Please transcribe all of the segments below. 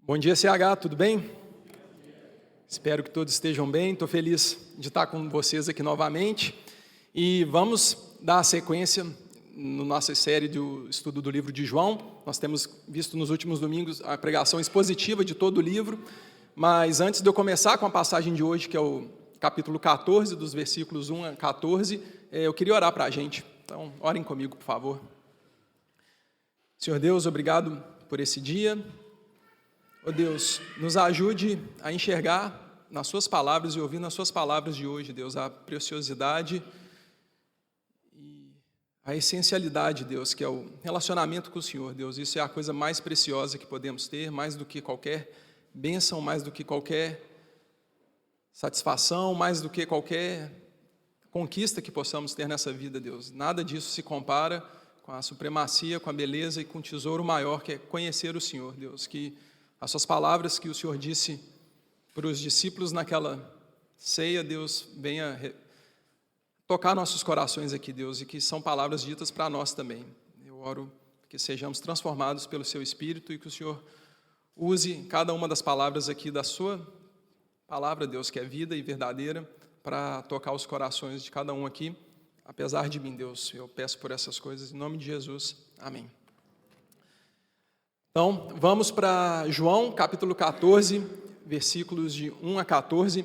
Bom dia, CH, tudo bem? Espero que todos estejam bem. Estou feliz de estar com vocês aqui novamente. E vamos dar sequência na nossa série do estudo do livro de João. Nós temos visto nos últimos domingos a pregação expositiva de todo o livro. Mas antes de eu começar com a passagem de hoje, que é o capítulo 14, dos versículos 1 a 14, eu queria orar para a gente. Então, orem comigo, por favor. Senhor Deus, obrigado por esse dia. Ó Deus, nos ajude a enxergar nas suas palavras e ouvir nas suas palavras de hoje, Deus, a preciosidade e a essencialidade, Deus, que é o relacionamento com o Senhor, Deus. Isso é a coisa mais preciosa que podemos ter, mais do que qualquer bênção, mais do que qualquer satisfação, mais do que qualquer conquista que possamos ter nessa vida, Deus. Nada disso se compara com a supremacia, com a beleza e com o tesouro maior que é conhecer o Senhor, Deus. Que as suas palavras que o Senhor disse para os discípulos naquela ceia, Deus, venha tocar nossos corações aqui, Deus, e que são palavras ditas para nós também. Eu oro que sejamos transformados pelo seu Espírito e que o Senhor use cada uma das palavras aqui da sua palavra, Deus, que é vida e verdadeira, para tocar os corações de cada um aqui, apesar de mim, Deus. Eu peço por essas coisas, em nome de Jesus. Amém. Então, vamos para João, capítulo 14, versículos de 1 a 14.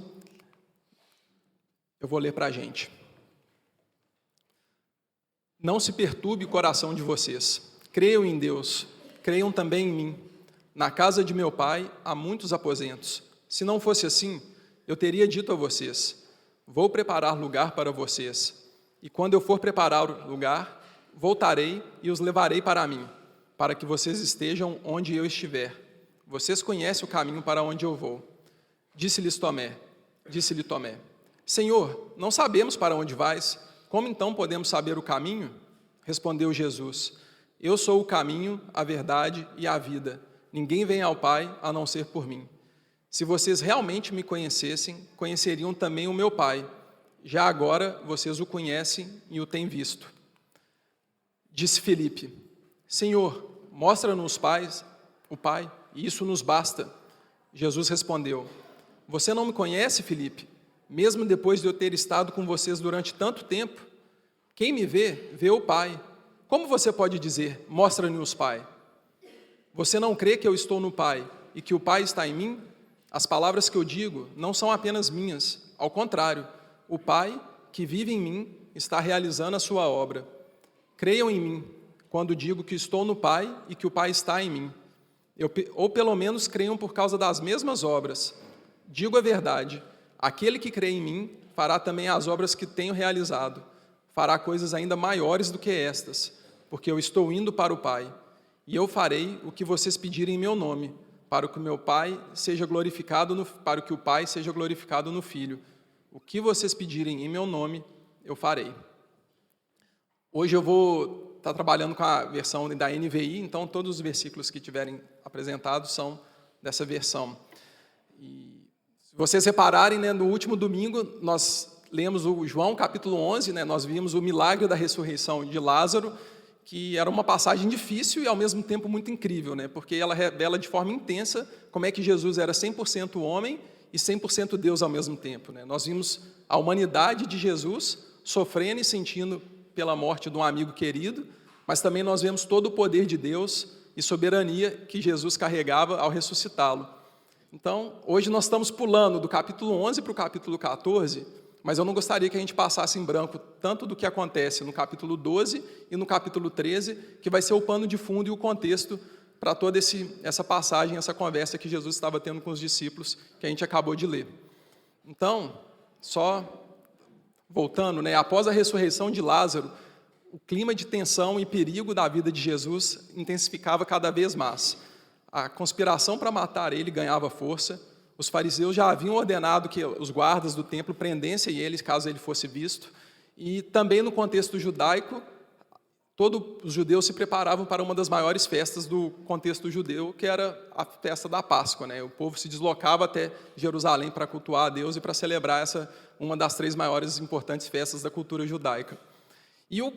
Eu vou ler para a gente. Não se perturbe o coração de vocês. Creiam em Deus, creiam também em mim. Na casa de meu pai há muitos aposentos. Se não fosse assim, eu teria dito a vocês: vou preparar lugar para vocês. E quando eu for preparar o lugar, voltarei e os levarei para mim, para que vocês estejam onde eu estiver. Vocês conhecem o caminho para onde eu vou. Disse-lhe Tomé: Senhor, não sabemos para onde vais, como então podemos saber o caminho? Respondeu Jesus: Eu sou o caminho, a verdade e a vida. Ninguém vem ao Pai a não ser por mim. Se vocês realmente me conhecessem, conheceriam também o meu Pai. Já agora vocês o conhecem e o têm visto. Disse Filipe: Senhor, mostra-nos o Pai, e isso nos basta. Jesus respondeu: Você não me conhece, Filipe, mesmo depois de eu ter estado com vocês durante tanto tempo? Quem me vê, vê o Pai. Como você pode dizer: mostra-nos o Pai? Você não crê que eu estou no Pai e que o Pai está em mim? As palavras que eu digo não são apenas minhas, ao contrário, o Pai que vive em mim está realizando a sua obra. Creiam em mim quando digo que estou no Pai e que o Pai está em mim. Ou pelo menos creiam por causa das mesmas obras. Digo a verdade: aquele que crê em mim fará também as obras que tenho realizado. Fará coisas ainda maiores do que estas, porque eu estou indo para o Pai. E eu farei o que vocês pedirem em meu nome, para que o Pai seja glorificado no Filho. O que vocês pedirem em meu nome, eu farei. Hoje eu vou estar trabalhando com a versão da NVI, então todos os versículos que tiverem apresentados são dessa versão. E se vocês repararem, no último domingo nós lemos o João capítulo 11, nós vimos o milagre da ressurreição de Lázaro, que era uma passagem difícil e ao mesmo tempo muito incrível, porque ela revela de forma intensa como é que Jesus era 100% homem e 100% Deus ao mesmo tempo. Nós vimos a humanidade de Jesus sofrendo e sentindo pela morte de um amigo querido, mas também nós vemos todo o poder de Deus e soberania que Jesus carregava ao ressuscitá-lo. Então, hoje nós estamos pulando do capítulo 11 para o capítulo 14, mas eu não gostaria que a gente passasse em branco tanto do que acontece no capítulo 12 e no capítulo 13, que vai ser o pano de fundo e o contexto para toda essa passagem, essa conversa que Jesus estava tendo com os discípulos, que a gente acabou de ler. Então, só voltando, após a ressurreição de Lázaro, o clima de tensão e perigo da vida de Jesus intensificava cada vez mais. A conspiração para matar ele ganhava força. Os fariseus já haviam ordenado que os guardas do templo prendessem ele, caso ele fosse visto. E também no contexto judaico, todos os judeus se preparavam para uma das maiores festas do contexto judeu, que era a festa da Páscoa. O povo se deslocava até Jerusalém para cultuar a Deus e para celebrar uma das 3 maiores e importantes festas da cultura judaica. E o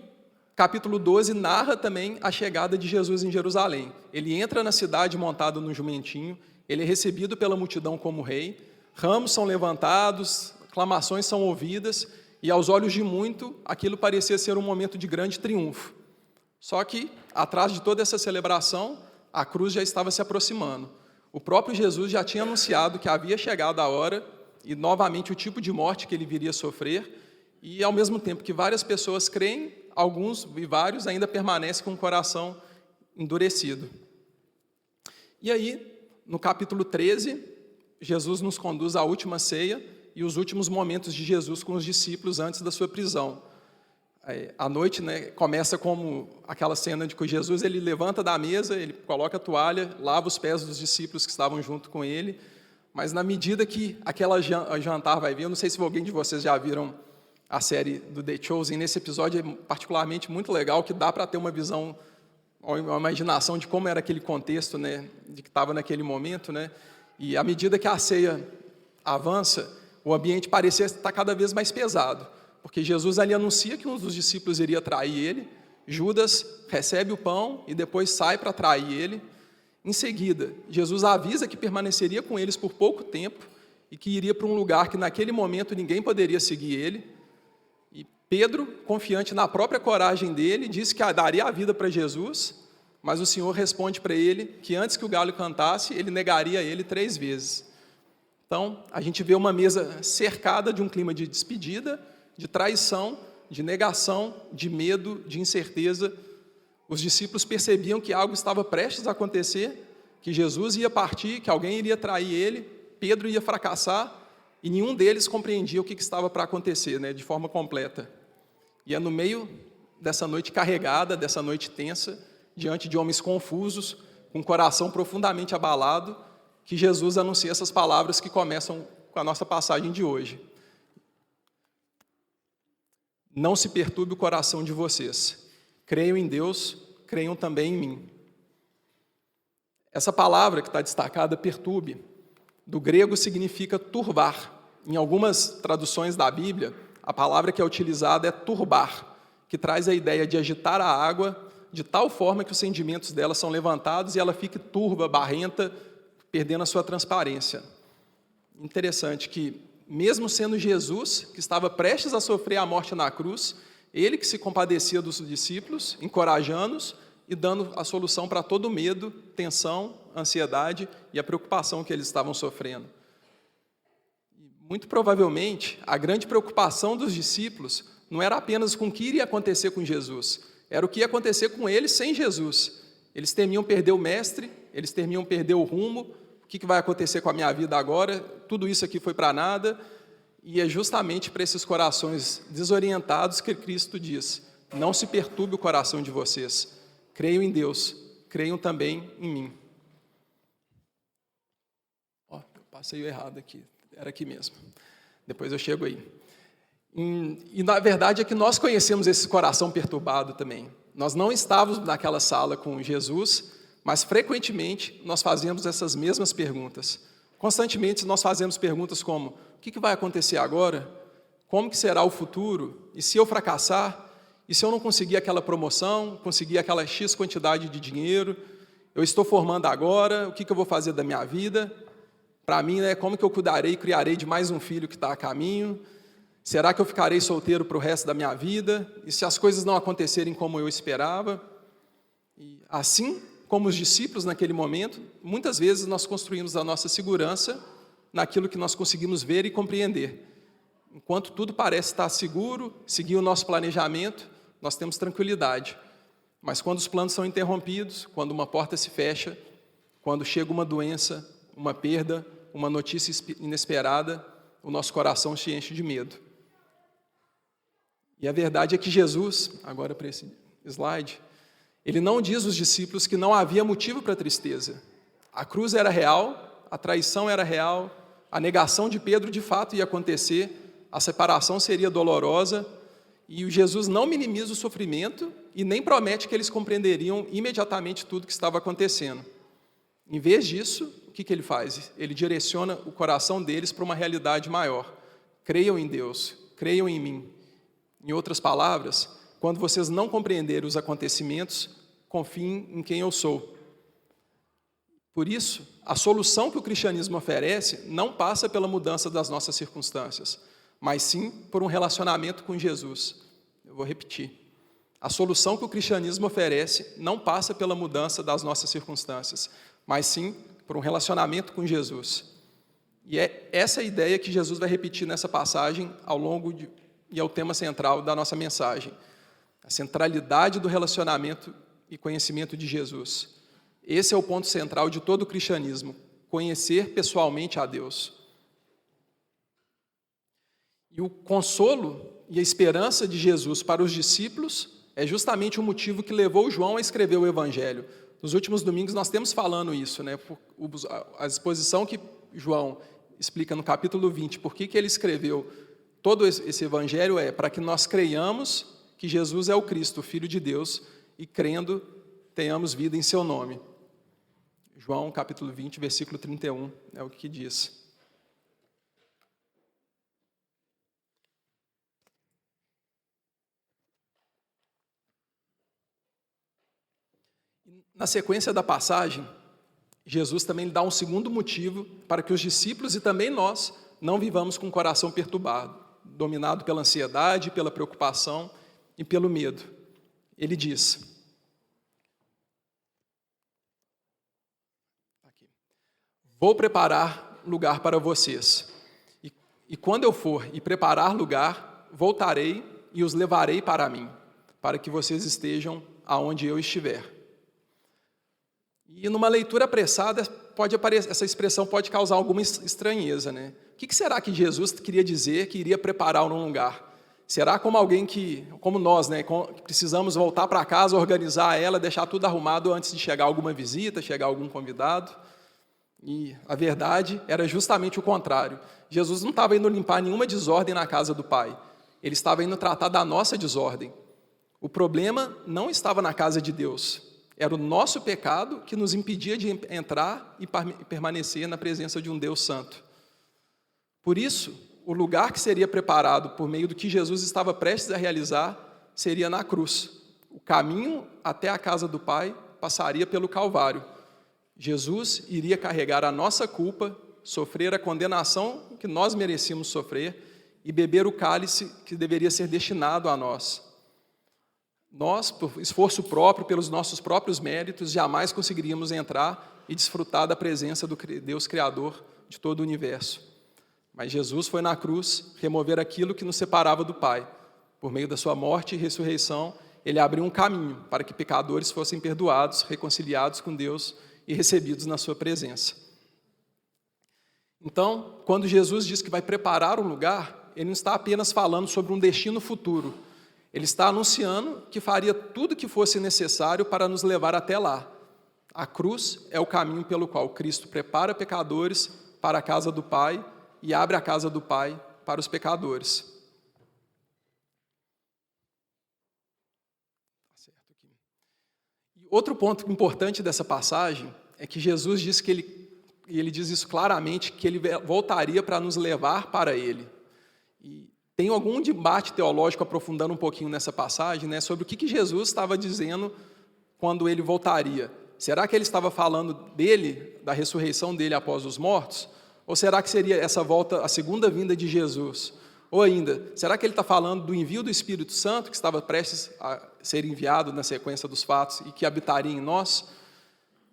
capítulo 12 narra também a chegada de Jesus em Jerusalém. Ele entra na cidade montado num jumentinho, ele é recebido pela multidão como rei, ramos são levantados, aclamações são ouvidas, e aos olhos de muito, aquilo parecia ser um momento de grande triunfo. Só que, atrás de toda essa celebração, a cruz já estava se aproximando. O próprio Jesus já tinha anunciado que havia chegado a hora, e novamente o tipo de morte que ele viria sofrer, e ao mesmo tempo que várias pessoas creem, alguns e vários ainda permanecem com o coração endurecido. E aí, no capítulo 13, Jesus nos conduz à última ceia e os últimos momentos de Jesus com os discípulos antes da sua prisão. A noite, começa como aquela cena de que Jesus ele levanta da mesa, ele coloca a toalha, lava os pés dos discípulos que estavam junto com ele, mas na medida que aquela jantar vai vir, eu não sei se alguém de vocês já viram a série do The Chosen, nesse episódio é particularmente muito legal, que dá para ter uma visão, uma imaginação de como era aquele contexto, de que estava naquele momento, e à medida que a ceia avança, o ambiente parecia estar cada vez mais pesado, porque Jesus ali anuncia que um dos discípulos iria trair ele, Judas recebe o pão e depois sai para trair ele. Em seguida, Jesus avisa que permaneceria com eles por pouco tempo e que iria para um lugar que naquele momento ninguém poderia seguir ele. E Pedro, confiante na própria coragem dele, disse que daria a vida para Jesus, mas o Senhor responde para ele que antes que o galo cantasse, ele negaria ele 3 vezes. Então, a gente vê uma mesa cercada de um clima de despedida, de traição, de negação, de medo, de incerteza. Os discípulos percebiam que algo estava prestes a acontecer, que Jesus ia partir, que alguém iria trair ele, Pedro ia fracassar, e nenhum deles compreendia o que estava para acontecer, de forma completa. E é no meio dessa noite carregada, dessa noite tensa, diante de homens confusos, com o coração profundamente abalado, que Jesus anuncia essas palavras que começam com a nossa passagem de hoje. Não se perturbe o coração de vocês. Creiam em Deus, creiam também em mim. Essa palavra que está destacada, perturbe, do grego significa turbar. Em algumas traduções da Bíblia, a palavra que é utilizada é turbar, que traz a ideia de agitar a água de tal forma que os sedimentos dela são levantados e ela fica turva, barrenta, perdendo a sua transparência. Interessante que, mesmo sendo Jesus, que estava prestes a sofrer a morte na cruz, ele que se compadecia dos discípulos, encorajando-os e dando a solução para todo o medo, tensão, ansiedade e a preocupação que eles estavam sofrendo. Muito provavelmente, a grande preocupação dos discípulos não era apenas com o que iria acontecer com Jesus, era o que ia acontecer com eles sem Jesus. Eles temiam perder o mestre, eles temiam perder o rumo. O que vai acontecer com a minha vida agora? Tudo isso aqui foi para nada. E é justamente para esses corações desorientados que Cristo diz: não se perturbe o coração de vocês. Creiam em Deus, creiam também em mim. Eu passei o errado aqui, era aqui mesmo. Depois eu chego aí. E na verdade é que nós conhecemos esse coração perturbado também. Nós não estávamos naquela sala com Jesus, mas frequentemente nós fazemos essas mesmas perguntas. Constantemente nós fazemos perguntas como: o que vai acontecer agora? Como que será o futuro? E se eu fracassar? E se eu não conseguir aquela promoção, conseguir aquela X quantidade de dinheiro? Eu estou formando agora, o que eu vou fazer da minha vida? Para mim, como que eu cuidarei e criarei de mais um filho que está a caminho? Será que eu ficarei solteiro para o resto da minha vida? E se as coisas não acontecerem como eu esperava? E assim como os discípulos naquele momento, muitas vezes nós construímos a nossa segurança naquilo que nós conseguimos ver e compreender. Enquanto tudo parece estar seguro, seguir o nosso planejamento, nós temos tranquilidade. Mas quando os planos são interrompidos, quando uma porta se fecha, quando chega uma doença, uma perda, uma notícia inesperada, o nosso coração se enche de medo. E a verdade é que Jesus, agora para esse slide, ele não diz aos discípulos que não havia motivo para tristeza. A cruz era real, a traição era real, a negação de Pedro de fato ia acontecer, a separação seria dolorosa, e o Jesus não minimiza o sofrimento e nem promete que eles compreenderiam imediatamente tudo que estava acontecendo. Em vez disso, o que ele faz? Ele direciona o coração deles para uma realidade maior. Creiam em Deus, creiam em mim. Em outras palavras, quando vocês não compreenderem os acontecimentos, confiem em quem eu sou. Por isso, a solução que o cristianismo oferece não passa pela mudança das nossas circunstâncias, mas sim por um relacionamento com Jesus. Eu vou repetir. A solução que o cristianismo oferece não passa pela mudança das nossas circunstâncias, mas sim por um relacionamento com Jesus. E é essa a ideia que Jesus vai repetir nessa passagem e é o tema central da nossa mensagem. A centralidade do relacionamento e conhecimento de Jesus. Esse é o ponto central de todo o cristianismo, conhecer pessoalmente a Deus. E o consolo e a esperança de Jesus para os discípulos é justamente o motivo que levou João a escrever o Evangelho. Nos últimos domingos nós temos falando isso, né? A exposição que João explica no capítulo 20, por que ele escreveu todo esse Evangelho para que nós creiamos que Jesus é o Cristo, o Filho de Deus, e crendo tenhamos vida em seu nome. João capítulo 20, versículo 31, é o que diz. Na sequência da passagem, Jesus também dá um segundo motivo para que os discípulos e também nós não vivamos com o coração perturbado, dominado pela ansiedade, pela preocupação e pelo medo. Ele diz: vou preparar lugar para vocês, e quando eu for e preparar lugar, voltarei e os levarei para mim, para que vocês estejam aonde eu estiver. E numa leitura apressada, essa expressão pode causar alguma estranheza, né? O que será que Jesus queria dizer que iria preparar um lugar? Será como alguém como nós, né, que precisamos voltar para casa, organizar ela, deixar tudo arrumado antes de chegar alguma visita, chegar algum convidado? E a verdade era justamente o contrário. Jesus não estava indo limpar nenhuma desordem na casa do Pai. Ele estava indo tratar da nossa desordem. O problema não estava na casa de Deus. Era o nosso pecado que nos impedia de entrar e permanecer na presença de um Deus santo. Por isso, o lugar que seria preparado por meio do que Jesus estava prestes a realizar seria na cruz. O caminho até a casa do Pai passaria pelo Calvário. Jesus iria carregar a nossa culpa, sofrer a condenação que nós merecíamos sofrer e beber o cálice que deveria ser destinado a nós. Nós, por esforço próprio, pelos nossos próprios méritos, jamais conseguiríamos entrar e desfrutar da presença do Deus Criador de todo o universo. Mas Jesus foi na cruz remover aquilo que nos separava do Pai. Por meio da sua morte e ressurreição, ele abriu um caminho para que pecadores fossem perdoados, reconciliados com Deus e recebidos na sua presença. Então, quando Jesus diz que vai preparar um lugar, ele não está apenas falando sobre um destino futuro. Ele está anunciando que faria tudo o que fosse necessário para nos levar até lá. A cruz é o caminho pelo qual Cristo prepara pecadores para a casa do Pai e abre a casa do Pai para os pecadores. E outro ponto importante dessa passagem é que Jesus diz ele diz isso claramente, que ele voltaria para nos levar para ele. E tem algum debate teológico aprofundando um pouquinho nessa passagem, né, sobre o que Jesus estava dizendo quando ele voltaria. Será que ele estava falando dele, da ressurreição dele após os mortos? Ou será que seria essa volta, a segunda vinda de Jesus? Ou ainda, será que ele está falando do envio do Espírito Santo, que estava prestes a ser enviado na sequência dos fatos e que habitaria em nós?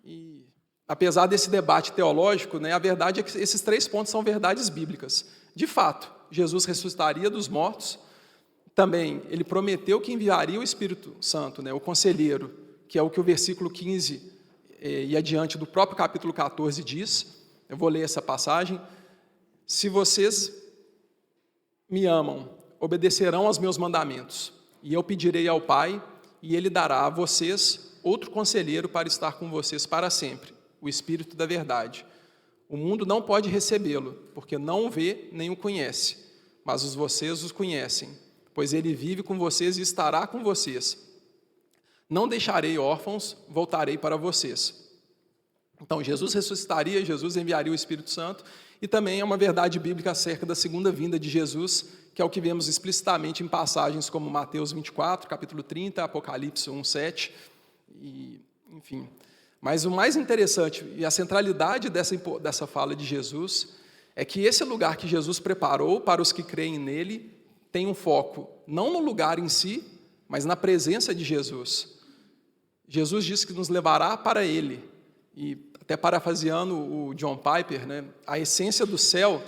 E, apesar desse debate teológico, né, a verdade é que esses três pontos são verdades bíblicas. De fato, Jesus ressuscitaria dos mortos. Também, ele prometeu que enviaria o Espírito Santo, né, o conselheiro, que é o que o versículo 15 e adiante do próprio capítulo 14 diz. Eu vou ler essa passagem. Se vocês me amam, obedecerão aos meus mandamentos, e eu pedirei ao Pai, e ele dará a vocês outro conselheiro para estar com vocês para sempre, o Espírito da verdade. O mundo não pode recebê-lo, porque não o vê nem o conhece, mas vocês os conhecem, pois ele vive com vocês e estará com vocês. Não deixarei órfãos, voltarei para vocês. Então, Jesus ressuscitaria, Jesus enviaria o Espírito Santo, e também é uma verdade bíblica acerca da segunda vinda de Jesus, que é o que vemos explicitamente em passagens como Mateus 24, capítulo 30, Apocalipse 1, 7, e, enfim. Mas o mais interessante e a centralidade dessa fala de Jesus é que esse lugar que Jesus preparou para os que creem nele tem um foco não no lugar em si, mas na presença de Jesus. Jesus disse que nos levará para ele. E até parafraseando o John Piper, né, a essência do céu,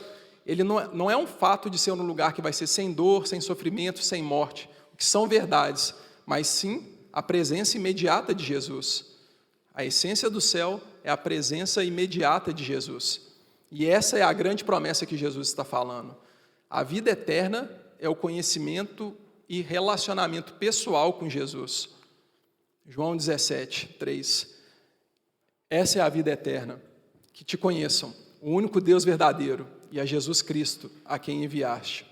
ele não é um fato de ser um lugar que vai ser sem dor, sem sofrimento, sem morte, que são verdades, mas sim a presença imediata de Jesus. A essência do céu é a presença imediata de Jesus. E essa é a grande promessa que Jesus está falando. A vida eterna é o conhecimento e relacionamento pessoal com Jesus. João 17, 3. Essa é a vida eterna, que te conheçam, o único Deus verdadeiro, e a Jesus Cristo, a quem enviaste.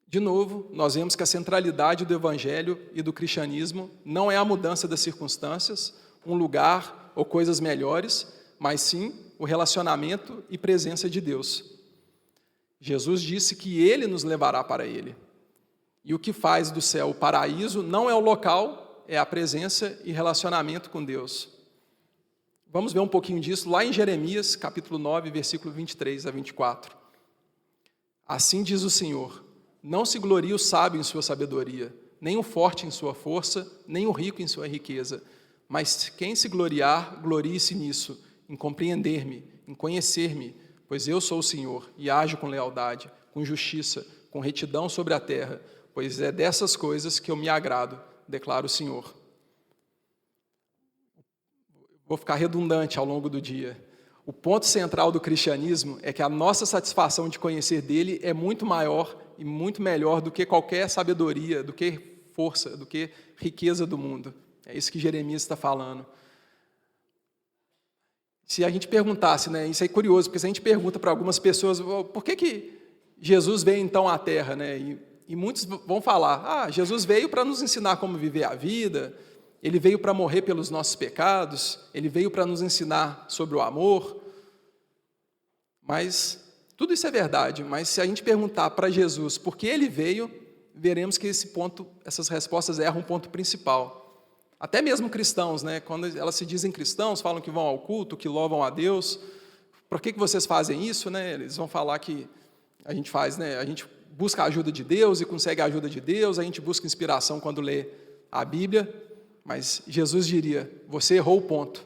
De novo, nós vemos que a centralidade do Evangelho e do cristianismo não é a mudança das circunstâncias, um lugar ou coisas melhores, mas sim o relacionamento e presença de Deus. Jesus disse que Ele nos levará para Ele. E o que faz do céu o paraíso não é o local, é a presença e relacionamento com Deus. Vamos ver um pouquinho disso lá em Jeremias, capítulo 9, versículo 23 a 24. Assim diz o Senhor: não se glorie o sábio em sua sabedoria, nem o forte em sua força, nem o rico em sua riqueza. Mas quem se gloriar, glorie-se nisso, em compreender-me, em conhecer-me, pois eu sou o Senhor, e ajo com lealdade, com justiça, com retidão sobre a terra, pois é dessas coisas que eu me agrado, declara o Senhor. Vou ficar redundante ao longo do dia. O ponto central do cristianismo é que a nossa satisfação de conhecer dele é muito maior e muito melhor do que qualquer sabedoria, do que força, do que riqueza do mundo. É isso que Jeremias está falando. Se a gente perguntasse, né, isso é curioso, porque se a gente pergunta para algumas pessoas, por que Jesus veio então à Terra, né? E muitos vão falar, Jesus veio para nos ensinar como viver a vida, Ele veio para morrer pelos nossos pecados, Ele veio para nos ensinar sobre o amor. Mas tudo isso é verdade, mas se a gente perguntar para Jesus por que Ele veio, veremos que essas respostas erram um ponto principal. Até mesmo cristãos, né, quando elas se dizem cristãos, falam que vão ao culto, que louvam a Deus. Por que vocês fazem isso, né? Eles vão falar que a gente faz, né? A gente busca a ajuda de Deus e consegue a ajuda de Deus, a gente busca inspiração quando lê a Bíblia, mas Jesus diria: você errou o ponto.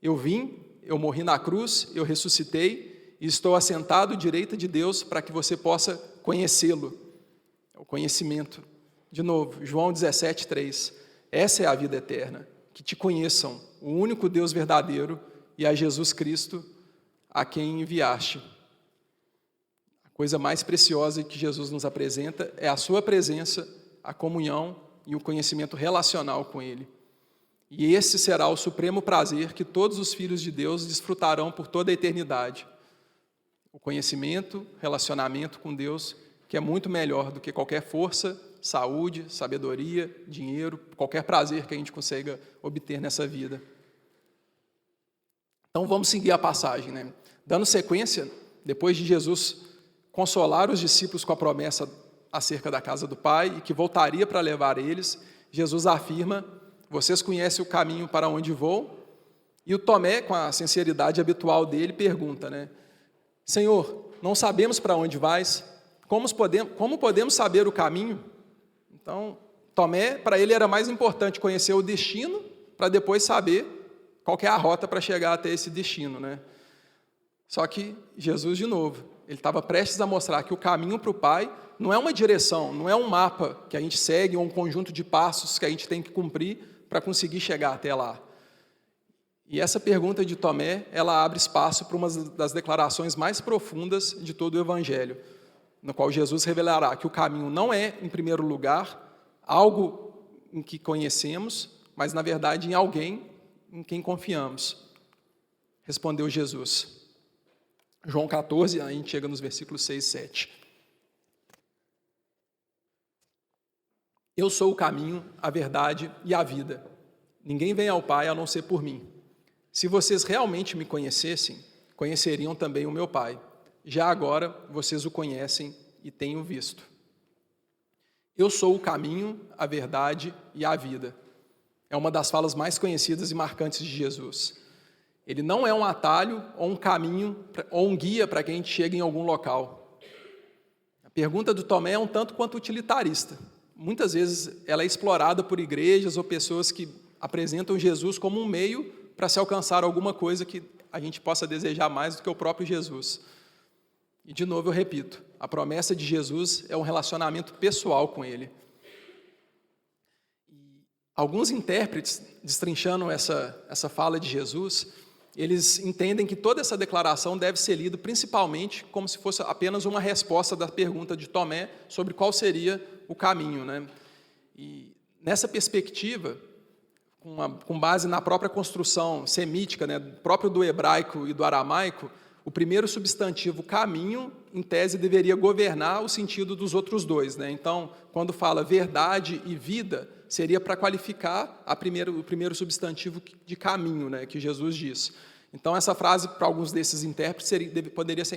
Eu vim, eu morri na cruz, eu ressuscitei e estou assentado à direita de Deus para que você possa conhecê-lo. É o conhecimento. De novo, João 17, 3. Essa é a vida eterna, que te conheçam, o único Deus verdadeiro, e a Jesus Cristo, a quem enviaste. A coisa mais preciosa que Jesus nos apresenta é a sua presença, a comunhão e o conhecimento relacional com Ele. E esse será o supremo prazer que todos os filhos de Deus desfrutarão por toda a eternidade. O conhecimento, relacionamento com Deus, que é muito melhor do que qualquer força, saúde, sabedoria, dinheiro, qualquer prazer que a gente consiga obter nessa vida. Então vamos seguir a passagem, né? Dando sequência, depois de Jesus consolar os discípulos com a promessa acerca da casa do Pai e que voltaria para levar eles, Jesus afirma: vocês conhecem o caminho para onde vou? E o Tomé, com a sinceridade habitual dele, pergunta, né? Senhor, não sabemos para onde vais, como podemos saber o caminho? Então, Tomé, para ele era mais importante conhecer o destino, para depois saber qual que é a rota para chegar até esse destino, né? Só que Jesus, de novo, ele estava prestes a mostrar que o caminho para o Pai não é uma direção, não é um mapa que a gente segue, ou um conjunto de passos que a gente tem que cumprir para conseguir chegar até lá. E essa pergunta de Tomé, ela abre espaço para uma das declarações mais profundas de todo o Evangelho, no qual Jesus revelará que o caminho não é, em primeiro lugar, algo em que conhecemos, mas, na verdade, em alguém em quem confiamos. Respondeu Jesus. João 14, a gente chega nos versículos 6 e 7. Eu sou o caminho, a verdade e a vida. Ninguém vem ao Pai a não ser por mim. Se vocês realmente me conhecessem, conheceriam também o meu Pai. Já agora, vocês o conhecem e têm o visto. Eu sou o caminho, a verdade e a vida. é uma das falas mais conhecidas e marcantes de Jesus. Ele não é um atalho ou um caminho ou um guia para que a gente chegue em algum local. A pergunta do Tomé é um tanto quanto utilitarista. Muitas vezes ela é explorada por igrejas ou pessoas que apresentam Jesus como um meio para se alcançar alguma coisa que a gente possa desejar mais do que o próprio Jesus. E, de novo, eu repito, a promessa de Jesus é um relacionamento pessoal com Ele. Alguns intérpretes, destrinchando essa fala de Jesus, eles entendem que toda essa declaração deve ser lida principalmente como se fosse apenas uma resposta da pergunta de Tomé sobre qual seria o caminho, né? E nessa perspectiva, com base na própria construção semítica, né, próprio do hebraico e do aramaico, o primeiro substantivo caminho, em tese, deveria governar o sentido dos outros dois, né? Então, quando fala verdade e vida, seria para qualificar o primeiro substantivo de caminho, né, que Jesus diz. Então, essa frase, para alguns desses intérpretes,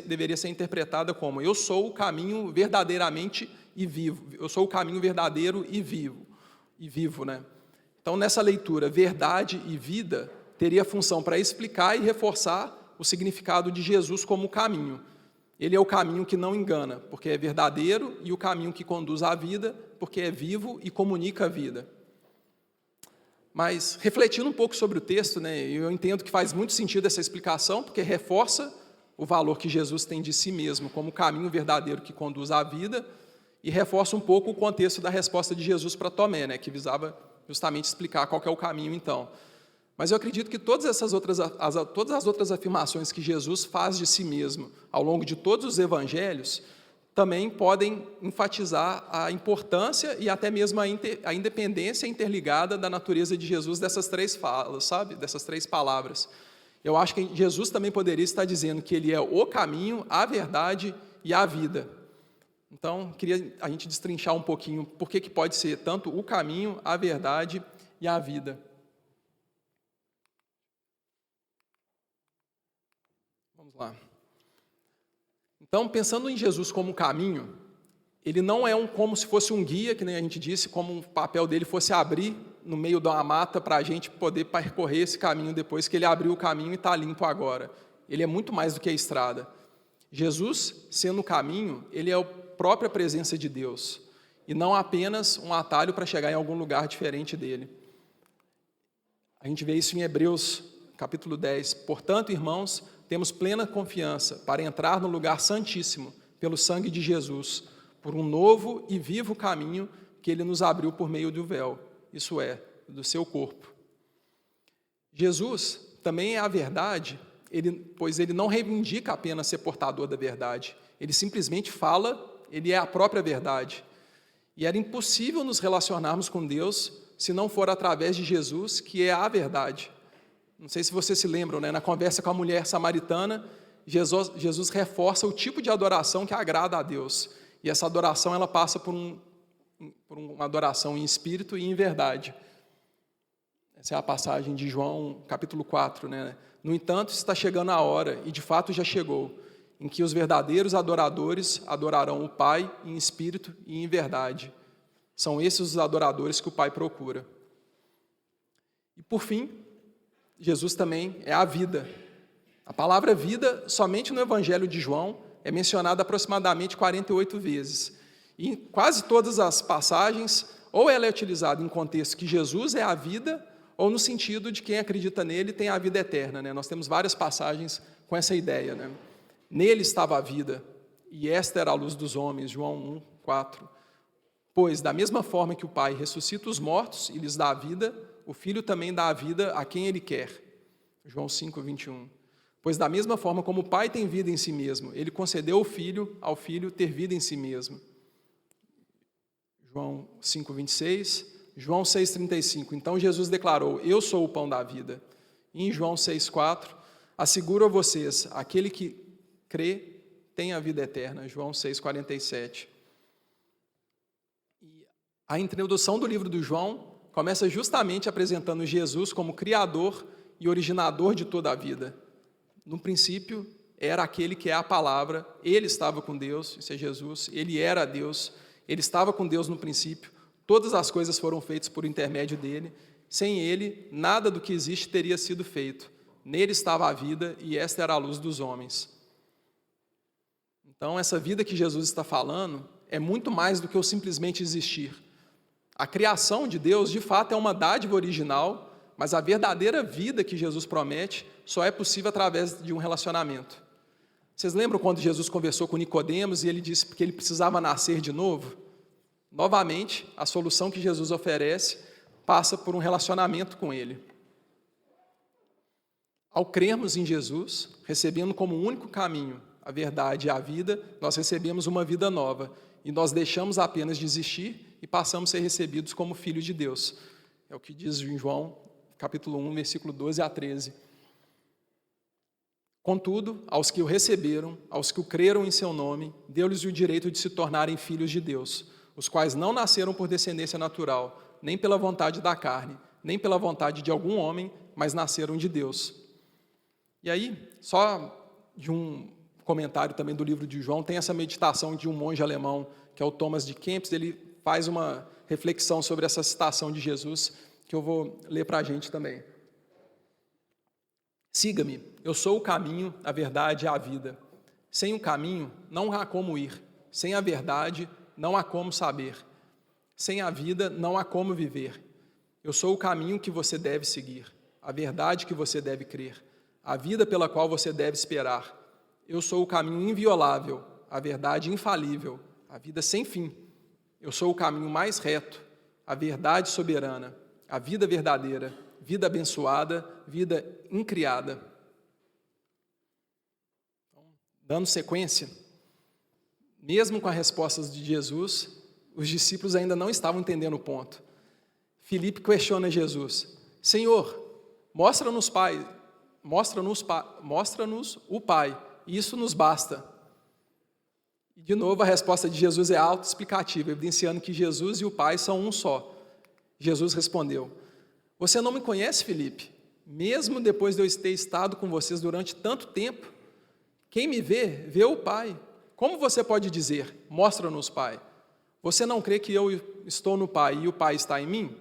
deveria ser interpretada como: eu sou o caminho verdadeiramente e vivo. Eu sou o caminho verdadeiro e vivo, né? Então, nessa leitura, verdade e vida teria função para explicar e reforçar o significado de Jesus como caminho. Ele é o caminho que não engana, porque é verdadeiro, e o caminho que conduz à vida, porque é vivo e comunica a vida. Mas, refletindo um pouco sobre o texto, né, eu entendo que faz muito sentido essa explicação, porque reforça o valor que Jesus tem de si mesmo como o caminho verdadeiro que conduz à vida, e reforça um pouco o contexto da resposta de Jesus para Tomé, né, que visava justamente explicar qual que é o caminho, então. Mas eu acredito que todas as outras afirmações que Jesus faz de si mesmo ao longo de todos os evangelhos também podem enfatizar a importância e até mesmo a independência interligada da natureza de Jesus dessas três falas, sabe? Dessas três palavras. Eu acho que Jesus também poderia estar dizendo que Ele é o caminho, a verdade e a vida. Então, queria a gente destrinchar um pouquinho por que pode ser tanto o caminho, a verdade e a vida. Vamos lá. Então, pensando em Jesus como caminho, ele não é como se fosse um guia, que nem a gente disse, como o papel dele fosse abrir no meio de uma mata para a gente poder percorrer esse caminho depois que ele abriu o caminho e está limpo agora. Ele é muito mais do que a estrada. Jesus, sendo o caminho, ele é a própria presença de Deus, e não apenas um atalho para chegar em algum lugar diferente dele. A gente vê isso em Hebreus, capítulo 10. Portanto, irmãos, temos plena confiança para entrar no lugar santíssimo, pelo sangue de Jesus, por um novo e vivo caminho que Ele nos abriu por meio do véu, isso é, do seu corpo. Jesus também é a verdade, pois Ele não reivindica apenas ser portador da verdade, Ele simplesmente fala, Ele é a própria verdade. E era impossível nos relacionarmos com Deus se não for através de Jesus, que é a verdade. Não sei se vocês se lembram, né? Na conversa com a mulher samaritana, Jesus reforça o tipo de adoração que agrada a Deus. E essa adoração ela passa por uma adoração em espírito e em verdade. Essa é a passagem de João, capítulo 4. Né? No entanto, está chegando a hora, e de fato já chegou, em que os verdadeiros adoradores adorarão o Pai em espírito e em verdade. São esses os adoradores que o Pai procura. E por fim, Jesus também é a vida. A palavra vida, somente no Evangelho de João, é mencionada aproximadamente 48 vezes. E em quase todas as passagens, ou ela é utilizada em contexto que Jesus é a vida, ou no sentido de quem acredita nele tem a vida eterna. Né? Nós temos várias passagens com essa ideia. Né? Nele estava a vida, e esta era a luz dos homens, João 1, 4. Pois, da mesma forma que o Pai ressuscita os mortos e lhes dá a vida, o Filho também dá a vida a quem Ele quer. João 5, 21. Pois da mesma forma como o Pai tem vida em si mesmo, Ele concedeu ao Filho ter vida em si mesmo. João 5, 26. João 6, 35. Então Jesus declarou, eu sou o pão da vida. E em João 6, 4, asseguro a vocês, aquele que crê tem a vida eterna. João 6, 47. E a introdução do livro do João começa justamente apresentando Jesus como Criador e originador de toda a vida. No princípio, era aquele que é a palavra, ele estava com Deus, isso é Jesus, ele era Deus, ele estava com Deus no princípio, todas as coisas foram feitas por intermédio dele, Sem ele, nada do que existe teria sido feito. Nele estava a vida, e esta era a luz dos homens. Então, essa vida que Jesus está falando é muito mais do que o simplesmente existir. A criação de Deus, de fato, é uma dádiva original, mas a verdadeira vida que Jesus promete só é possível através de um relacionamento. Vocês lembram quando Jesus conversou com Nicodemos e ele disse que ele precisava nascer de novo? Novamente, a solução que Jesus oferece passa por um relacionamento com ele. Ao crermos em Jesus, recebendo como único caminho a verdade e a vida, nós recebemos uma vida nova e nós deixamos apenas de existir e passamos a ser recebidos como filhos de Deus. É o que diz em João, capítulo 1, versículo 12 a 13. Contudo, aos que o receberam, aos que o creram em seu nome, deu-lhes o direito de se tornarem filhos de Deus, os quais não nasceram por descendência natural, nem pela vontade da carne, nem pela vontade de algum homem, mas nasceram de Deus. E aí, só de um comentário também do livro de João, tem essa meditação de um monge alemão, que é o Thomas de Kempis, ele faz uma reflexão sobre essa citação de Jesus, que eu vou ler para a gente também. Siga-me, eu sou o caminho, a verdade e a vida. Sem o caminho, não há como ir. Sem a verdade, não há como saber. Sem a vida, não há como viver. Eu sou o caminho que você deve seguir, a verdade que você deve crer, a vida pela qual você deve esperar. Eu sou o caminho inviolável, a verdade infalível, a vida sem fim. Eu sou o caminho mais reto, a verdade soberana, a vida verdadeira, vida abençoada, vida incriada. Dando sequência, mesmo com as respostas de Jesus, os discípulos ainda não estavam entendendo o ponto. Filipe questiona Jesus: Senhor, mostra-nos o Pai, isso nos basta. E de novo a resposta de Jesus é autoexplicativa, evidenciando que Jesus e o Pai são um só. Jesus respondeu: Você não me conhece, Filipe? Mesmo depois de eu ter estado com vocês durante tanto tempo, quem me vê, vê o Pai. Como você pode dizer, mostra-nos, Pai? Você não crê que eu estou no Pai e o Pai está em mim?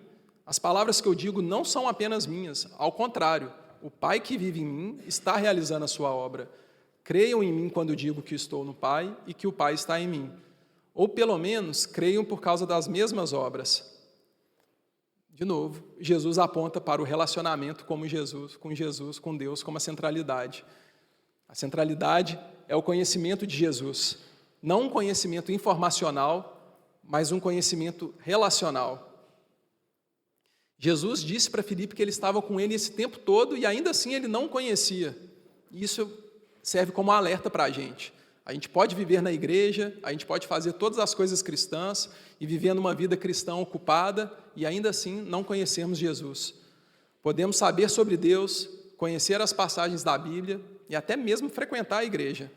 As palavras que eu digo não são apenas minhas, ao contrário, o Pai que vive em mim está realizando a sua obra. Creiam em mim quando digo que estou no Pai e que o Pai está em mim. Ou pelo menos creiam por causa das mesmas obras. De novo, Jesus aponta para o relacionamento com Jesus, com Deus, como a centralidade. A centralidade é o conhecimento de Jesus, não um conhecimento informacional, mas um conhecimento relacional. Jesus disse para Filipe que ele estava com ele esse tempo todo e ainda assim ele não o conhecia. Isso serve como alerta para a gente. A gente pode viver na igreja, a gente pode fazer todas as coisas cristãs e viver numa vida cristã ocupada e ainda assim não conhecermos Jesus. Podemos saber sobre Deus, conhecer as passagens da Bíblia e até mesmo frequentar a igreja.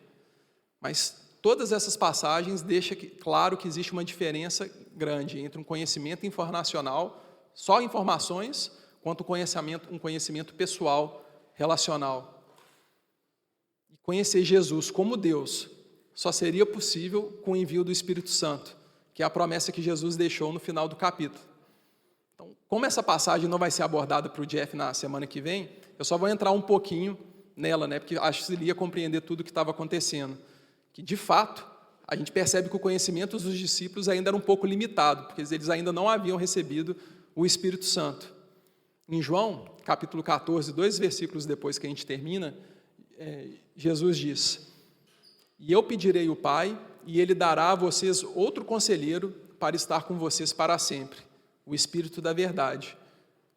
Mas todas essas passagens deixam claro que existe uma diferença grande entre um conhecimento informacional, só informações, quanto um conhecimento pessoal, relacional. E conhecer Jesus como Deus só seria possível com o envio do Espírito Santo, que é a promessa que Jesus deixou no final do capítulo. Então, como essa passagem não vai ser abordada para o Jeff na semana que vem, eu só vou entrar um pouquinho nela, porque acho que ele ia compreender tudo o que estava acontecendo. Que, de fato, a gente percebe que o conhecimento dos discípulos ainda era um pouco limitado, porque eles ainda não haviam recebido o Espírito Santo. Em João, capítulo 14, 2 versículos depois que a gente termina, Jesus diz: E eu pedirei o Pai, e Ele dará a vocês outro conselheiro para estar com vocês para sempre, o Espírito da verdade.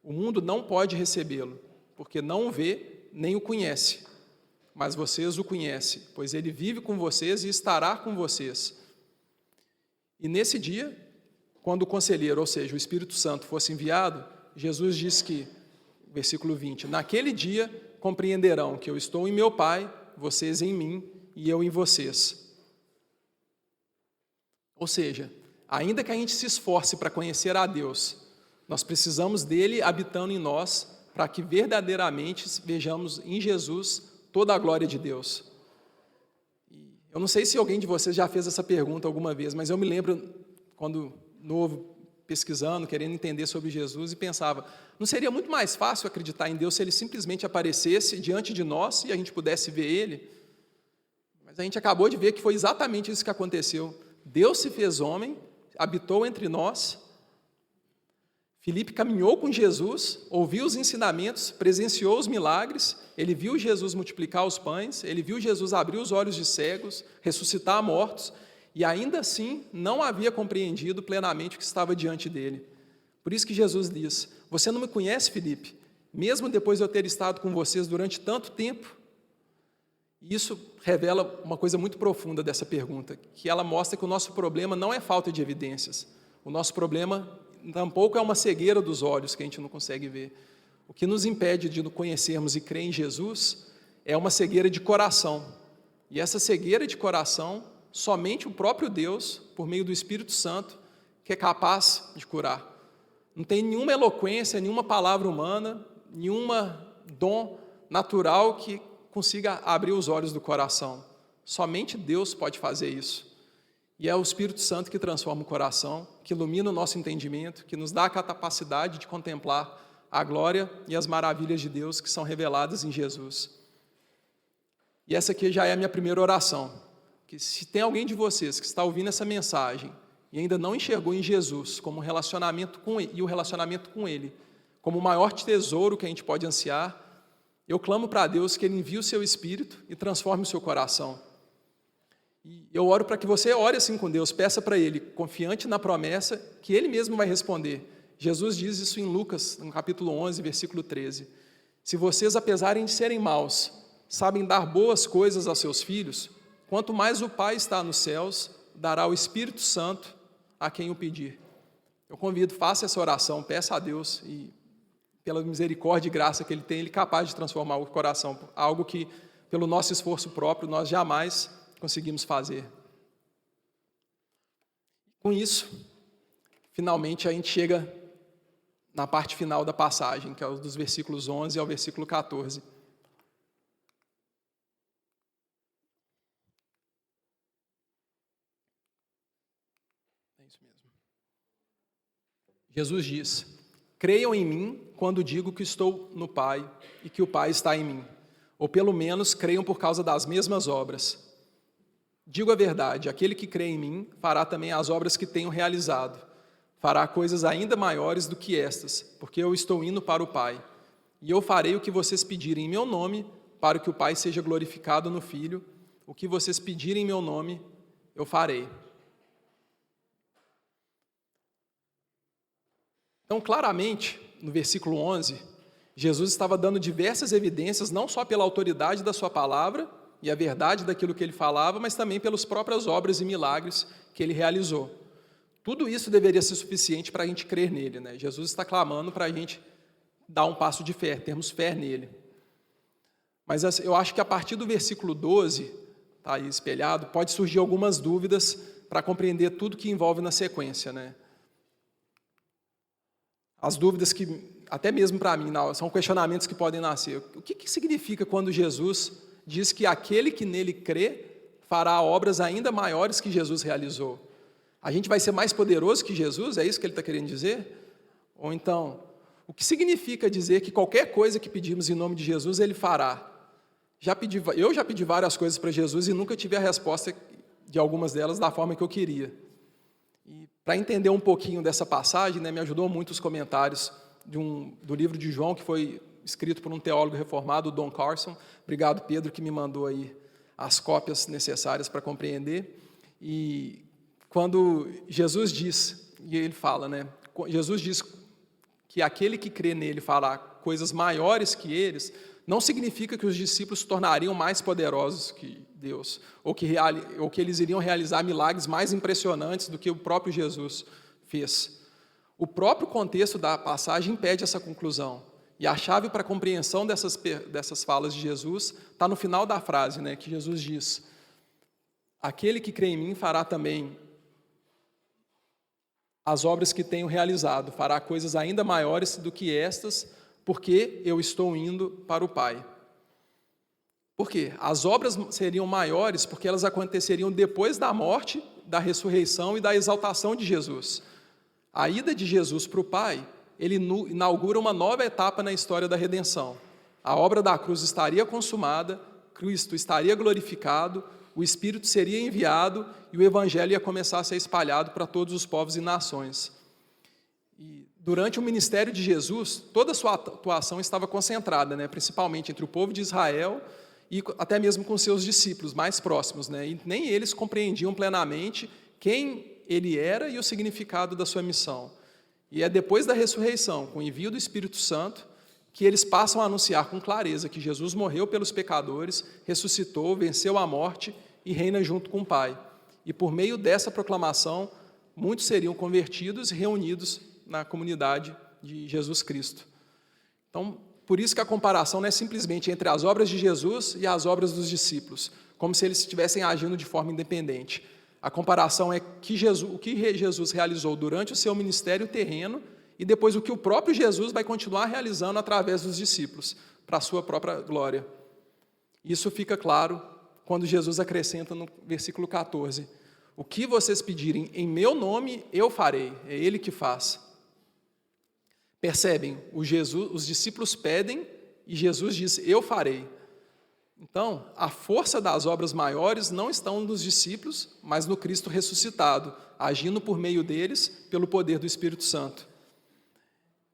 O mundo não pode recebê-lo, porque não o vê nem o conhece. Mas vocês o conhecem, pois Ele vive com vocês e estará com vocês. E nesse dia, quando o conselheiro, ou seja, o Espírito Santo, fosse enviado, Jesus diz que, versículo 20, naquele dia compreenderão que eu estou em meu Pai, vocês em mim e eu em vocês. Ou seja, ainda que a gente se esforce para conhecer a Deus, nós precisamos dele habitando em nós para que verdadeiramente vejamos em Jesus toda a glória de Deus. Eu não sei se alguém de vocês já fez essa pergunta alguma vez, mas eu me lembro, quando novo, pesquisando, querendo entender sobre Jesus, e pensava, não seria muito mais fácil acreditar em Deus se Ele simplesmente aparecesse diante de nós e a gente pudesse ver Ele? Mas a gente acabou de ver que foi exatamente isso que aconteceu. Deus se fez homem, habitou entre nós. Filipe caminhou com Jesus, ouviu os ensinamentos, presenciou os milagres, ele viu Jesus multiplicar os pães, ele viu Jesus abrir os olhos de cegos, ressuscitar mortos, e ainda assim não havia compreendido plenamente o que estava diante dele. Por isso que Jesus diz, você não me conhece, Filipe, mesmo depois de eu ter estado com vocês durante tanto tempo? E isso revela uma coisa muito profunda dessa pergunta, que ela mostra que o nosso problema não é falta de evidências, o nosso problema tampouco é uma cegueira dos olhos que a gente não consegue ver. O que nos impede de nos conhecermos e crer em Jesus é uma cegueira de coração. E essa cegueira de coração, somente o próprio Deus, por meio do Espírito Santo, que é capaz de curar. Não tem nenhuma eloquência, nenhuma palavra humana, nenhuma dom natural que consiga abrir os olhos do coração. Somente Deus pode fazer isso. E é o Espírito Santo que transforma o coração, que ilumina o nosso entendimento, que nos dá a capacidade de contemplar a glória e as maravilhas de Deus que são reveladas em Jesus. E essa aqui já é a minha primeira oração, que se tem alguém de vocês que está ouvindo essa mensagem e ainda não enxergou em Jesus como um relacionamento com Ele, e o relacionamento com Ele como o maior tesouro que a gente pode ansiar, eu clamo para Deus que Ele envie o seu Espírito e transforme o seu coração. E eu oro para que você ore assim com Deus, peça para Ele, confiante na promessa, que Ele mesmo vai responder. Jesus diz isso em Lucas, no capítulo 11, versículo 13. Se vocês, apesar de serem maus, sabem dar boas coisas aos seus filhos, quanto mais o Pai está nos céus, dará o Espírito Santo a quem o pedir. Eu convido, faça essa oração, peça a Deus, e pela misericórdia e graça que Ele tem, Ele é capaz de transformar o coração, algo que, pelo nosso esforço próprio, nós jamais conseguimos fazer. Com isso, finalmente a gente chega na parte final da passagem, que é dos versículos 11 ao versículo 14. É isso mesmo. Jesus diz, creiam em mim quando digo que estou no Pai e que o Pai está em mim, ou pelo menos creiam por causa das mesmas obras. Digo a verdade, aquele que crê em mim fará também as obras que tenho realizado. Fará coisas ainda maiores do que estas, porque eu estou indo para o Pai. E eu farei o que vocês pedirem em meu nome, para que o Pai seja glorificado no Filho. O que vocês pedirem em meu nome, eu farei. Então, claramente, no versículo 11, Jesus estava dando diversas evidências, não só pela autoridade da sua palavra, e a verdade daquilo que ele falava, mas também pelas próprias obras e milagres que ele realizou. Tudo isso deveria ser suficiente para a gente crer nele, né? Jesus está clamando para a gente dar um passo de fé, termos fé nele. Mas eu acho que a partir do versículo 12, está aí espelhado, pode surgir algumas dúvidas para compreender tudo que envolve na sequência, né? As dúvidas que, até mesmo para mim, são questionamentos que podem nascer. O que significa quando Jesus diz que aquele que nele crê fará obras ainda maiores que Jesus realizou? A gente vai ser mais poderoso que Jesus? É isso que ele está querendo dizer? Ou então, o que significa dizer que qualquer coisa que pedimos em nome de Jesus, Ele fará? Eu já pedi várias coisas para Jesus e nunca tive a resposta de algumas delas da forma que eu queria. E para entender um pouquinho dessa passagem, né, me ajudou muito os comentários do livro de João, que foi escrito por um teólogo reformado, o Don Carson. Obrigado, Pedro, que me mandou aí as cópias necessárias para compreender. E quando Jesus diz, e ele fala, né? Jesus diz que aquele que crê nele fará coisas maiores que eles, não significa que os discípulos se tornariam mais poderosos que Deus, ou que eles iriam realizar milagres mais impressionantes do que o próprio Jesus fez. O próprio contexto da passagem impede essa conclusão. E a chave para a compreensão dessas falas de Jesus está no final da frase, né, que Jesus diz, aquele que crê em mim fará também as obras que tenho realizado, fará coisas ainda maiores do que estas, porque eu estou indo para o Pai. Por quê? As obras seriam maiores porque elas aconteceriam depois da morte, da ressurreição e da exaltação de Jesus. A ida de Jesus para o Pai, ele inaugura uma nova etapa na história da redenção. A obra da cruz estaria consumada, Cristo estaria glorificado, o Espírito seria enviado e o Evangelho ia começar a ser espalhado para todos os povos e nações. E durante o ministério de Jesus, toda a sua atuação estava concentrada, principalmente entre o povo de Israel e até mesmo com seus discípulos mais próximos. E nem eles compreendiam plenamente quem ele era e o significado da sua missão. E é depois da ressurreição, com o envio do Espírito Santo, que eles passam a anunciar com clareza que Jesus morreu pelos pecadores, ressuscitou, venceu a morte e reina junto com o Pai. E por meio dessa proclamação, muitos seriam convertidos e reunidos na comunidade de Jesus Cristo. Então, por isso que a comparação não é simplesmente entre as obras de Jesus e as obras dos discípulos, como se eles estivessem agindo de forma independente. A comparação é o que Jesus realizou durante o seu ministério terreno e depois o que o próprio Jesus vai continuar realizando através dos discípulos, para a sua própria glória. Isso fica claro quando Jesus acrescenta no versículo 14: o que vocês pedirem em meu nome, eu farei. É Ele que faz. Percebem? Os discípulos pedem e Jesus diz: eu farei. Então, a força das obras maiores não estão nos discípulos, mas no Cristo ressuscitado, agindo por meio deles, pelo poder do Espírito Santo.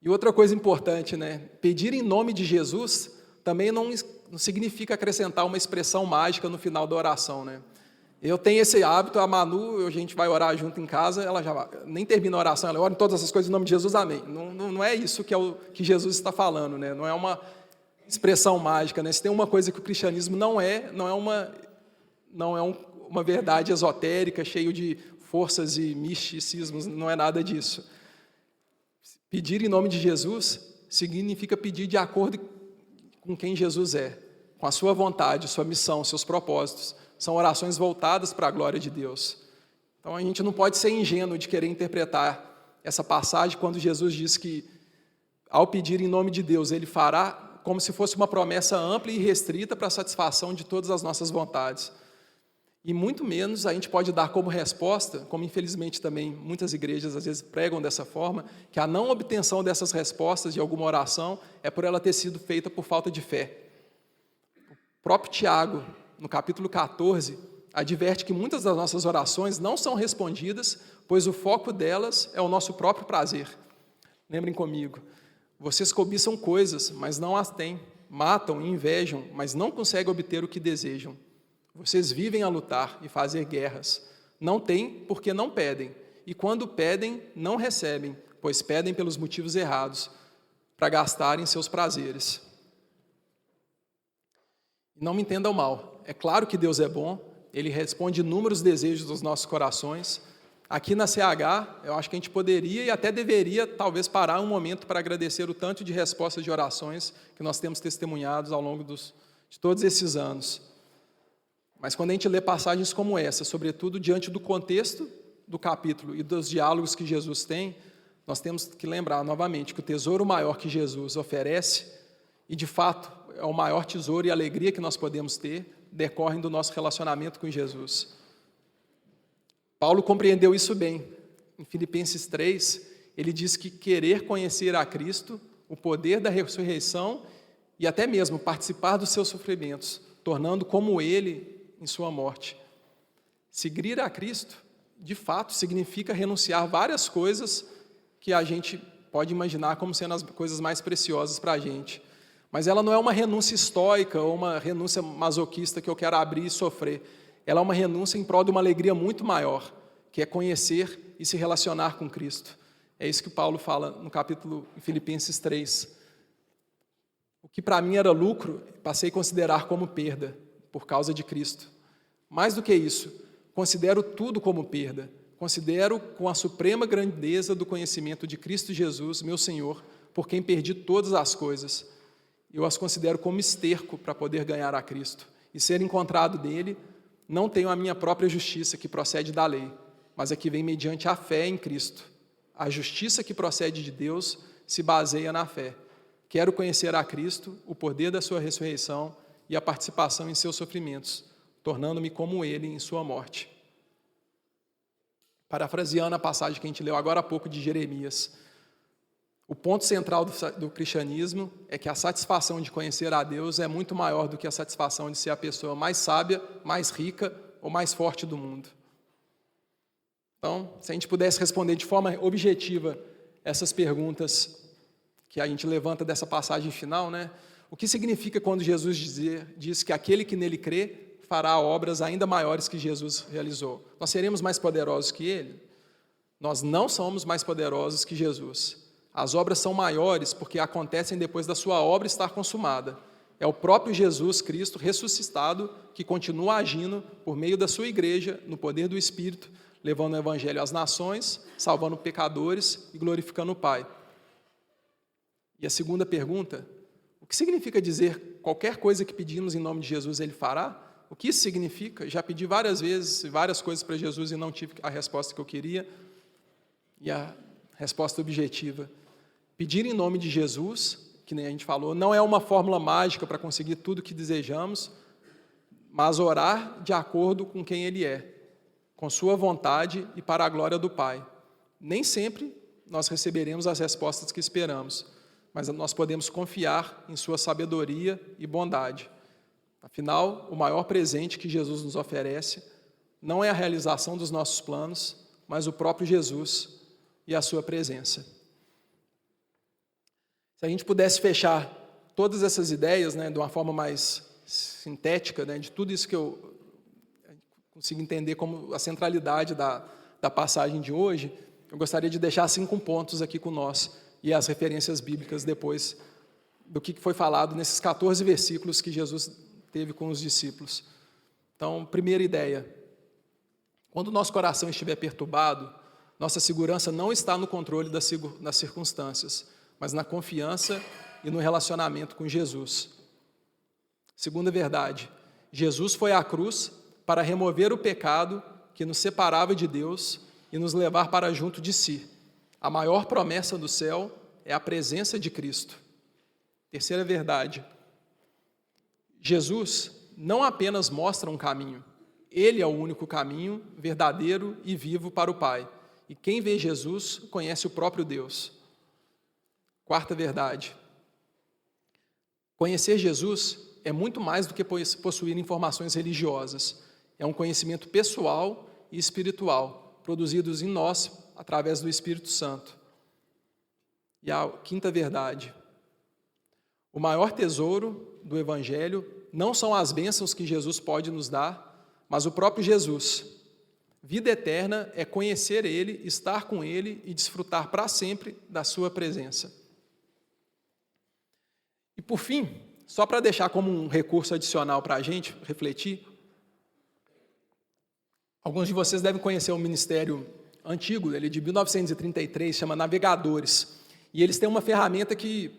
E outra coisa importante, pedir em nome de Jesus também não significa acrescentar uma expressão mágica no final da oração. Eu tenho esse hábito, a Manu, a gente vai orar junto em casa, ela já nem termina a oração, ela ora em todas essas coisas em nome de Jesus, amém. Não é isso que Jesus está falando, não é uma expressão mágica. Se tem uma coisa que o cristianismo não é uma verdade esotérica, cheio de forças e misticismos, não é nada disso. Pedir em nome de Jesus significa pedir de acordo com quem Jesus é, com a sua vontade, sua missão, seus propósitos. São orações voltadas para a glória de Deus. Então a gente não pode ser ingênuo de querer interpretar essa passagem quando Jesus diz que, ao pedir em nome de Deus, Ele fará, como se fosse uma promessa ampla e restrita para a satisfação de todas as nossas vontades. E muito menos a gente pode dar como resposta, como infelizmente também muitas igrejas às vezes pregam dessa forma, que a não obtenção dessas respostas de alguma oração é por ela ter sido feita por falta de fé. O próprio Tiago, no capítulo 14, adverte que muitas das nossas orações não são respondidas, pois o foco delas é o nosso próprio prazer. Lembrem comigo: vocês cobiçam coisas, mas não as têm, matam e invejam, mas não conseguem obter o que desejam. Vocês vivem a lutar e fazer guerras. Não têm porque não pedem, e quando pedem, não recebem, pois pedem pelos motivos errados, para gastarem seus prazeres. Não me entendam mal, é claro que Deus é bom, Ele responde inúmeros desejos dos nossos corações. Aqui na CH, eu acho que a gente poderia e até deveria, talvez, parar um momento para agradecer o tanto de respostas de orações que nós temos testemunhados ao longo de todos esses anos. Mas quando a gente lê passagens como essa, sobretudo diante do contexto do capítulo e dos diálogos que Jesus tem, nós temos que lembrar novamente que o tesouro maior que Jesus oferece, e de fato é o maior tesouro e alegria que nós podemos ter, decorrem do nosso relacionamento com Jesus. Paulo compreendeu isso bem. Em Filipenses 3, ele diz que querer conhecer a Cristo, o poder da ressurreição e até mesmo participar dos seus sofrimentos, tornando como Ele em sua morte. Seguir a Cristo, de fato, significa renunciar várias coisas que a gente pode imaginar como sendo as coisas mais preciosas para a gente. Mas ela não é uma renúncia estoica ou uma renúncia masoquista que eu quero abrir e sofrer. Ela é uma renúncia em prol de uma alegria muito maior, que é conhecer e se relacionar com Cristo. É isso que Paulo fala no capítulo em Filipenses 3. O que para mim era lucro, passei a considerar como perda, por causa de Cristo. Mais do que isso, considero tudo como perda. Considero com a suprema grandeza do conhecimento de Cristo Jesus, meu Senhor, por quem perdi todas as coisas. Eu as considero como esterco para poder ganhar a Cristo. E ser encontrado nele, não tenho a minha própria justiça que procede da lei, mas a que vem mediante a fé em Cristo. A justiça que procede de Deus se baseia na fé. Quero conhecer a Cristo, o poder da sua ressurreição e a participação em seus sofrimentos, tornando-me como Ele em sua morte, Parafraseando a passagem que a gente leu agora há pouco de Jeremias, o ponto central do cristianismo é que a satisfação de conhecer a Deus é muito maior do que a satisfação de ser a pessoa mais sábia, mais rica ou mais forte do mundo. Então, se a gente pudesse responder de forma objetiva essas perguntas que a gente levanta dessa passagem final, né? O que significa quando Jesus diz que aquele que nele crê fará obras ainda maiores que Jesus realizou? Nós seremos mais poderosos que ele? Nós não somos mais poderosos que Jesus. As obras são maiores porque acontecem depois da sua obra estar consumada. É o próprio Jesus Cristo ressuscitado que continua agindo por meio da sua igreja, no poder do Espírito, levando o evangelho às nações, salvando pecadores e glorificando o Pai. E a segunda pergunta: o que significa dizer qualquer coisa que pedimos em nome de Jesus ele fará? O que isso significa? Já pedi várias vezes, várias coisas para Jesus e não tive a resposta que eu queria. E a resposta objetiva: pedir em nome de Jesus, que nem a gente falou, não é uma fórmula mágica para conseguir tudo que desejamos, mas orar de acordo com quem Ele é, com sua vontade e para a glória do Pai. Nem sempre nós receberemos as respostas que esperamos, mas nós podemos confiar em sua sabedoria e bondade. Afinal, o maior presente que Jesus nos oferece não é a realização dos nossos planos, mas o próprio Jesus e a sua presença. Se a gente pudesse fechar todas essas ideias, né, de uma forma mais sintética, né, de tudo isso que eu consigo entender como a centralidade da passagem de hoje, eu gostaria de deixar 5 pontos aqui com nós e as referências bíblicas depois do que foi falado nesses 14 versículos que Jesus teve com os discípulos. Então, primeira ideia: quando o nosso coração estiver perturbado, nossa segurança não está no controle das circunstâncias, mas na confiança e no relacionamento com Jesus. Segunda verdade: Jesus foi à cruz para remover o pecado que nos separava de Deus e nos levar para junto de si. A maior promessa do céu é a presença de Cristo. Terceira verdade: Jesus não apenas mostra um caminho, Ele é o único caminho verdadeiro e vivo para o Pai. E quem vê Jesus conhece o próprio Deus. Quarta verdade: conhecer Jesus é muito mais do que possuir informações religiosas. É um conhecimento pessoal e espiritual, produzidos em nós através do Espírito Santo. E a quinta verdade: o maior tesouro do Evangelho não são as bênçãos que Jesus pode nos dar, mas o próprio Jesus. Vida eterna é conhecer Ele, estar com Ele e desfrutar para sempre da sua presença. E por fim, só para deixar como um recurso adicional para a gente refletir, alguns de vocês devem conhecer um ministério antigo, ele é de 1933, chama Navegadores. E eles têm uma ferramenta que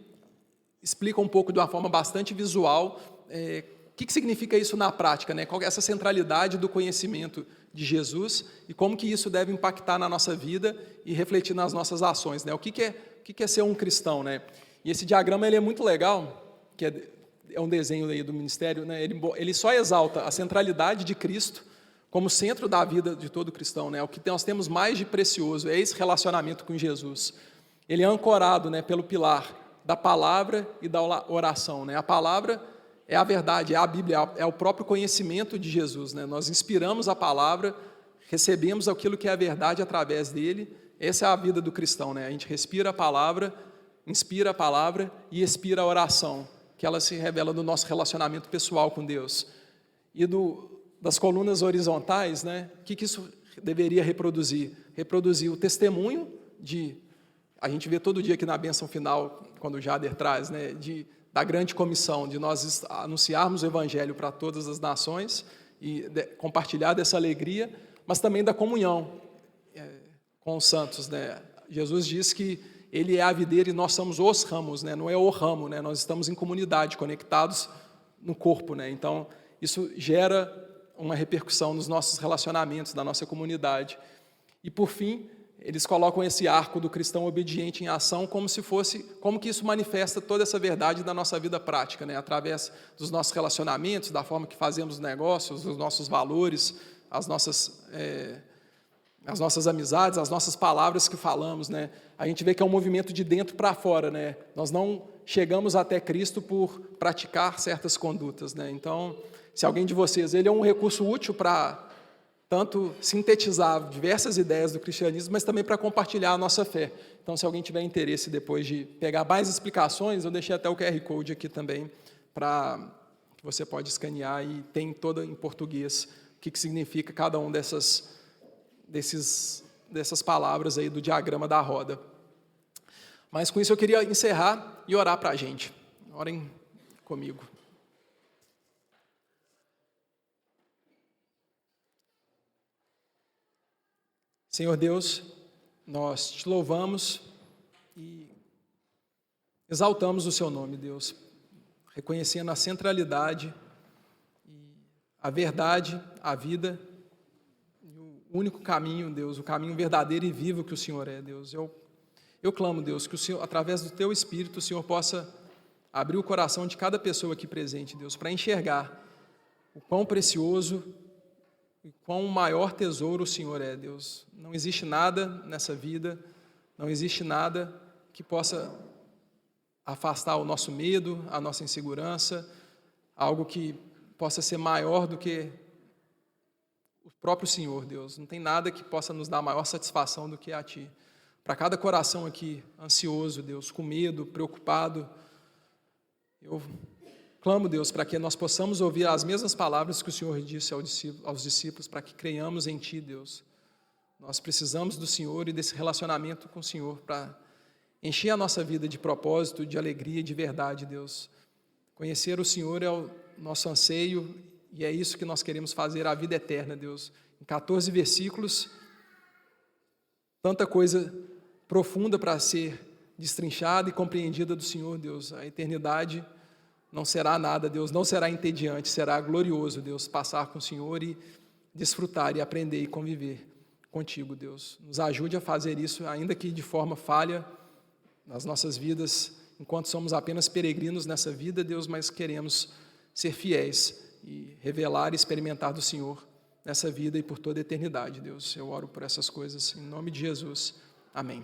explica um pouco de uma forma bastante visual o que significa isso na prática, né? Qual é essa centralidade do conhecimento de Jesus e como que isso deve impactar na nossa vida e refletir nas nossas ações, né? O que é ser um cristão, né? E esse diagrama ele é muito legal, que é um desenho aí do ministério, né? Ele só exalta a centralidade de Cristo como centro da vida de todo cristão, né? O que nós temos mais de precioso é esse relacionamento com Jesus. Ele é ancorado, né, pelo pilar da palavra e da oração, né? A palavra é a verdade, é a Bíblia, é o próprio conhecimento de Jesus, né? Nós inspiramos a palavra, recebemos aquilo que é a verdade através dele. Essa é a vida do cristão, né? A gente respira a palavra, inspira a palavra e expira a oração, que ela se revela no nosso relacionamento pessoal com Deus. E das colunas horizontais, né? O que isso deveria reproduzir? Reproduzir o testemunho a gente vê todo dia aqui na bênção final, quando o Jader traz, né? Da grande comissão, de nós anunciarmos o Evangelho para todas as nações e compartilhar dessa alegria, mas também da comunhão com os santos, né? Jesus diz que Ele é a videira e nós somos os ramos, né? Não é o ramo, né? Nós estamos em comunidade, conectados no corpo, né? Então, isso gera uma repercussão nos nossos relacionamentos, da nossa comunidade. E, por fim, eles colocam esse arco do cristão obediente em ação como que isso manifesta toda essa verdade da nossa vida prática, né? Através dos nossos relacionamentos, da forma que fazemos negócios, dos nossos valores, as nossas as nossas amizades, as nossas palavras que falamos, né? A gente vê que é um movimento de dentro para fora, né? Nós não chegamos até Cristo por praticar certas condutas, né? Então, se alguém de vocês, ele é um recurso útil para tanto sintetizar diversas ideias do cristianismo, mas também para compartilhar a nossa fé. Então, se alguém tiver interesse depois de pegar mais explicações, eu deixei até o QR Code aqui também, para que você pode escanear e tem todo em português o que significa cada um dessas palavras aí do diagrama da roda. Mas com isso eu queria encerrar e orar para a gente. Orem comigo. Senhor Deus, nós te louvamos e exaltamos o seu nome, Deus, reconhecendo a centralidade, a verdade, a vida, o único caminho, Deus, o caminho verdadeiro e vivo que o Senhor é, Deus. Eu clamo, Deus, que o Senhor, através do teu Espírito, o Senhor possa abrir o coração de cada pessoa aqui presente, Deus, para enxergar o quão precioso e quão maior tesouro o Senhor é, Deus. Não existe nada nessa vida, não existe nada que possa afastar o nosso medo, a nossa insegurança, algo que possa ser maior do que o próprio Senhor, Deus. Não tem nada que possa nos dar maior satisfação do que a Ti. Para cada coração aqui ansioso, Deus, com medo, preocupado, eu clamo, Deus, para que nós possamos ouvir as mesmas palavras que o Senhor disse aos discípulos, para que creiamos em Ti, Deus. Nós precisamos do Senhor e desse relacionamento com o Senhor para encher a nossa vida de propósito, de alegria e de verdade, Deus. Conhecer o Senhor é o nosso anseio e é isso que nós queremos fazer a vida eterna, Deus. Em 14 versículos, tanta coisa profunda para ser destrinchada e compreendida do Senhor, Deus. A eternidade não será nada, Deus, não será entediante, será glorioso, Deus, passar com o Senhor e desfrutar e aprender e conviver contigo, Deus. Nos ajude a fazer isso, ainda que de forma falha, nas nossas vidas, enquanto somos apenas peregrinos nessa vida, Deus, mas queremos ser fiéis e revelar e experimentar do Senhor nessa vida e por toda a eternidade, Deus. Eu oro por essas coisas, em nome de Jesus. Amém.